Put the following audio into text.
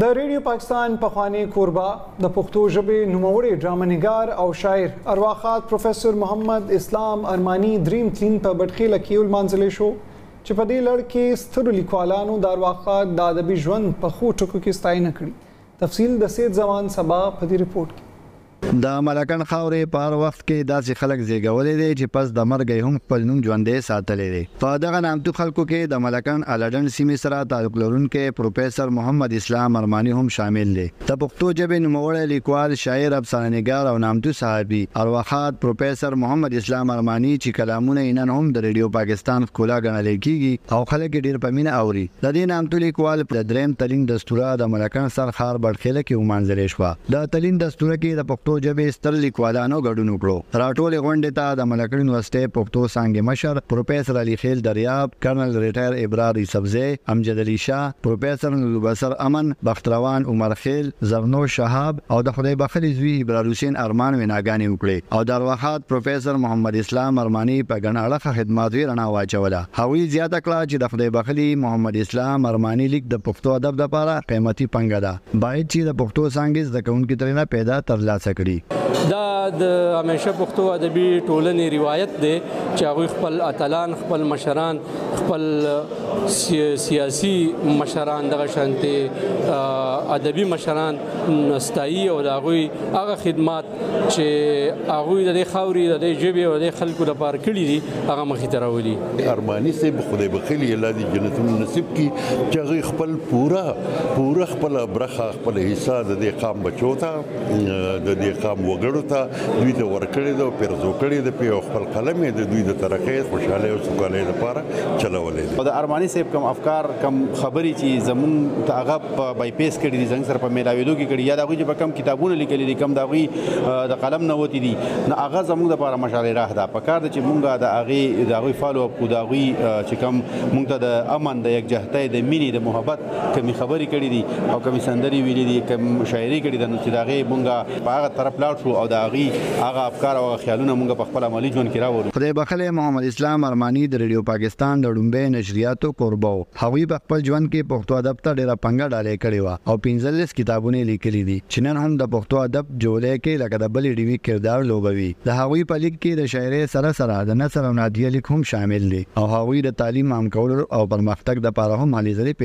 د ریډیو پاکستان پخوانی کوربه د پښتو ژبې نوموړی ډرامه‌نګار او شاعر ارواښاد پروفیسور محمد اسلام ارماني دریم تلین په بټخیله کې ولمانځلی شو چې په دې لړ کې سترو لیکوالانو د ارواښاد د ادبي ژوند په ښو ټکو کې ستاینه کړې. تفصیل د سید زمان سبا په دې رپورټ کې. د ملکن خاورې په هر وخت کې داسې خلک زیږولې دي چې پس د مرګ هم خپل نوم ژوندې ساتلی دی. په دغه نامتو خلکو کې د ملکن الډن سیمې سره تعلق لرونکي پروفیسور محمد اسلام ارماني هم شامل دی. د پښتو ژبې نوموړی لیکوال، شاعر، افسانه‌نګار او نامتو صحافي ارواښاد پروفیسور محمد اسلام ارماني چې کلامونه یې نن هم د ریډیو پاکستان ښکلا ګڼل کېږي او خلک ډېر په مینه اوري. د دې نامتو لیکوال د دریم تلین دستوره د ملکن سر ښار بټخیله کې ومانځلې شوه. د تلین دستوره کې د پښتو ژبې ستر لیکوالانو ګډون وکړو. راټولې غونډې ته د ملکن یونیورسټۍ پښتو څانګې مشر پروفیسور علي خیل دریاب، کرنل ریټایر ابرار یوسفزی، امجد علي شاه، پروفیسور نوربصر امن، بختروان عمر خیل، زرنوش شهاب او د خدای بخښلي زوی ابرار حسین ارمان ویناګانې وکړې او د ارواښاد پروفیسور محمد اسلام ارماني په ګڼ اړخه خدمات یې رڼا واچوله. هغوی زیاته کړه چې د خدای بخښلي محمد اسلام ارماني لیک د پښتو ادب لپاره قیمتي پنګه ده، باید چې د پښتو څانګې زده کوونکي ترېنه پیدا ترلاسه کړي. دا د همیشه پښتو ادبي ټولنې روایت دی چې هغوی خپل اتلان، خپل مشران، خپل سیاسي مشران، دغه شانتې ادبي مشران ستایي او د هغوی هغه خدمات چې هغوی د دې خاورې، د دې ژبې او د دې خلکو لپاره کړي دي هغه مخې ته راولي. ارماني صاحب خدای بخښلي الله دې جنتونه نصیب کړي چې هغوی خپل پوره خپله برخه، خپل حصه د دې قام بچو ته، د دې قام وګړو ته دوی ته ورکړې ده او پیرزو کړې ده په خپل قلم یې د دوی د ترقۍ، خوشحالۍ او سوکالۍ لپاره چلولې ده. د ارماني صاحب کوم افکار، کوم خبرې چې زموږ ته هغه په بایپیس کړي دي، زموږ سره په میلاوېدو کې کړي، یا د هغوی چې په کوم کتابونه لیکلي دي، کوم د هغوی د قلم نه وتي دي، نو هغه زموږ دپاره مشالې راه ده. په کار ده چې موږ د هغوی فالو اپ کړو، د هغوی چې کوم موږ ته د امن، د یکجهتۍ، د مینې، د محبت کومې خبرې کړي دي او کومې سندرې ویلي دي، کوم شاعري کړې ده، نو چې د هغې موږ په هغه طرف لاړ شو او د هغه افکار او خیالونه موږ په خپل عملي ژوند کې راوړو. خدای بخښلی محمد اسلام ارماني د ریډیو پاکستان د لومړۍ نشریاتو کوربه و. هغوی په خپل ژوند کې پښتو ادب ته ډېره پنګه ډالۍ کړې وه او 15 کتابونه یې لیکلي دي چې نن هم د پښتو ادب جولۍ کې لکه د بلې ډیوي کردار لوبوي. د هغوی په لیک کې د شاعرۍ سره سره د نثر او نادیه لیک هم شامل دي او هغوی د تعلیم عام کولو او پرمختګ دپاره هم هلې ځلې